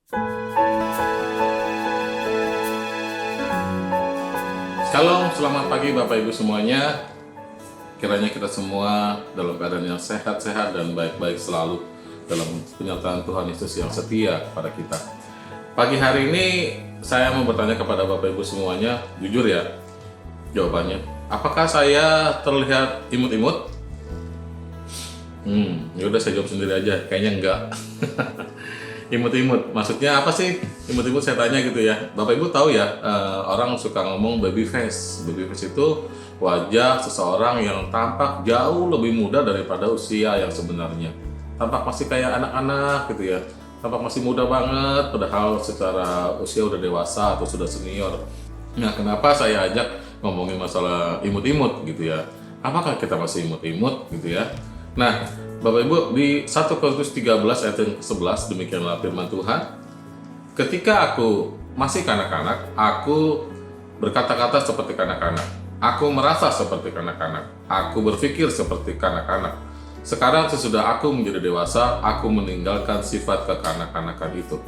Shalom, selamat pagi Bapak Ibu semuanya. Kiranya kita semua dalam keadaan yang sehat-sehat dan baik-baik selalu dalam penyertaan Tuhan Yesus yang setia pada kita. Pagi hari ini saya mau bertanya kepada Bapak Ibu semuanya, jujur ya jawabannya. Apakah saya terlihat imut-imut? Ya udah saya jawab sendiri aja, kayaknya enggak. Imut-imut, maksudnya apa sih imut-imut, saya tanya gitu ya. Bapak Ibu tahu ya, orang suka ngomong baby face. Baby face itu wajah seseorang yang tampak jauh lebih muda daripada usia yang sebenarnya. Tampak masih kayak anak-anak gitu ya, tampak masih muda banget, padahal secara usia udah dewasa atau sudah senior. Nah, kenapa saya ajak ngomongin masalah imut-imut gitu ya? Apakah kita masih imut-imut gitu ya? Nah, Bapak Ibu, di 1 Korintus 13 ayat yang ke-11 demikianlah firman Tuhan. Ketika aku masih kanak-kanak, aku berkata-kata seperti kanak-kanak. Aku merasa seperti kanak-kanak. Aku berpikir seperti kanak-kanak. Sekarang sesudah aku menjadi dewasa, aku meninggalkan sifat kekanak-kanakan itu.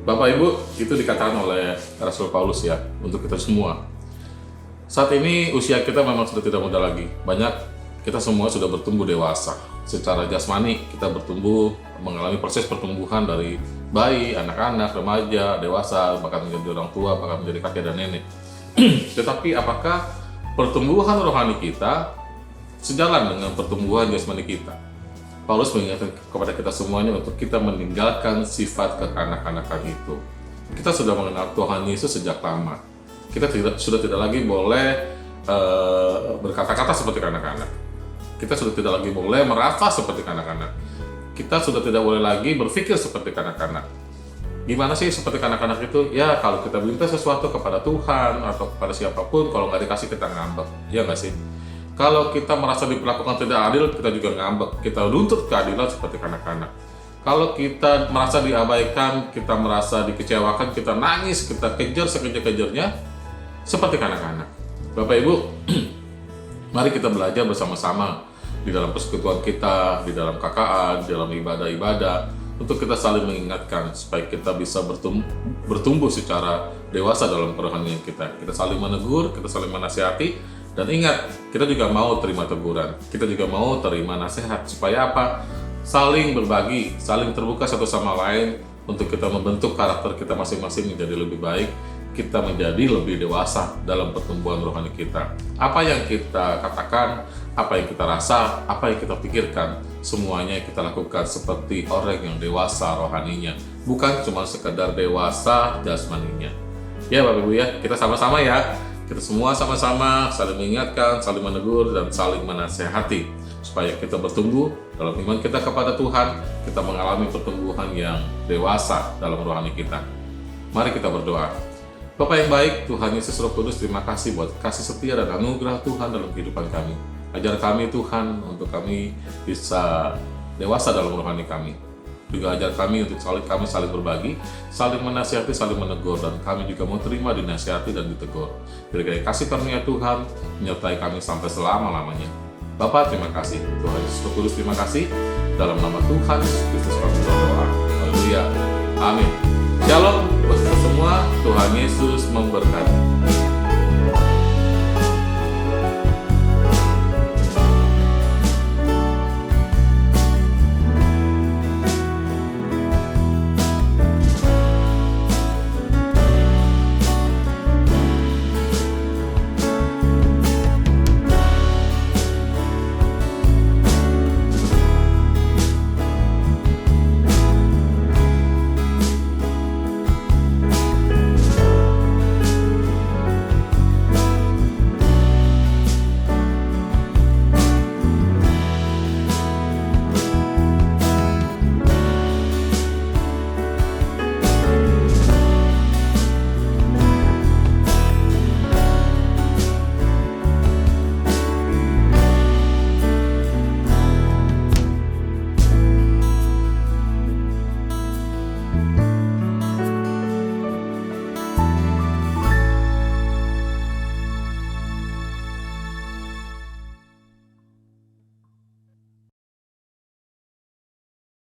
Bapak Ibu, itu dikatakan oleh Rasul Paulus ya, untuk kita semua. Saat ini usia kita memang sudah tidak muda lagi. Kita semua sudah bertumbuh dewasa. Secara jasmani kita bertumbuh, mengalami proses pertumbuhan dari bayi, anak-anak, remaja, dewasa, bahkan menjadi orang tua, bahkan menjadi kakek dan nenek. Tetapi apakah pertumbuhan rohani kita sejalan dengan pertumbuhan jasmani kita? Paulus mengingatkan kepada kita semuanya untuk kita meninggalkan sifat kekanak-kanakan itu. Kita sudah mengenal Tuhan Yesus sejak lama. Kita sudah tidak lagi boleh berkata-kata seperti kanak-kanak. Kita sudah tidak lagi boleh merasa seperti kanak-kanak. Kita sudah tidak boleh lagi berpikir seperti kanak-kanak. Gimana sih seperti kanak-kanak itu? Ya, kalau kita minta sesuatu kepada Tuhan atau kepada siapapun, kalau nggak dikasih kita ngambek. Ya nggak sih? Kalau kita merasa diperlakukan tidak adil, kita juga ngambek. Kita nuntut keadilan seperti kanak-kanak. Kalau kita merasa diabaikan, kita merasa dikecewakan, kita nangis, kita kejar sekejar-kejarnya seperti kanak-kanak. Bapak Ibu, mari kita belajar bersama-sama di dalam persekutuan kita, di dalam KKA, di dalam ibadah-ibadah, untuk kita saling mengingatkan supaya kita bisa bertumbuh secara dewasa dalam kerohanian kita. Kita saling menegur, kita saling menasihati, dan ingat, kita juga mau terima teguran, kita juga mau terima nasihat, supaya apa? Saling berbagi, saling terbuka satu sama lain untuk kita membentuk karakter kita masing-masing menjadi lebih baik, kita menjadi lebih dewasa dalam pertumbuhan rohani kita. Apa yang kita katakan, apa yang kita rasa, apa yang kita pikirkan, semuanya kita lakukan seperti orang yang dewasa rohaninya, bukan cuma sekedar dewasa jasmaninya. Ya Bapak Ibu ya, kita sama-sama ya, kita semua sama-sama saling mengingatkan, saling menegur, dan saling menasehati supaya kita bertumbuh dalam iman kita kepada Tuhan, kita mengalami pertumbuhan yang dewasa dalam rohani kita. Mari kita berdoa. Bapa yang baik, Tuhan Yesus Roh Kudus, terima kasih buat kasih setia dan anugerah Tuhan dalam kehidupan kami. Ajar kami Tuhan untuk kami bisa dewasa dalam rohani kami. Juga ajar kami untuk kami saling berbagi, saling menasihati, saling menegur, dan kami juga mau terima dinasihati dan ditegur. Berikan kasih karunia Tuhan menyertai kami sampai selama-lamanya. Bapa, terima kasih. Tuhan Yesus Roh Kudus, terima kasih. Dalam nama Tuhan Yesus Kristus kami berdoa. Haleluya. Amin. Shalom buat kita semua. Tuhan Yesus memberkati.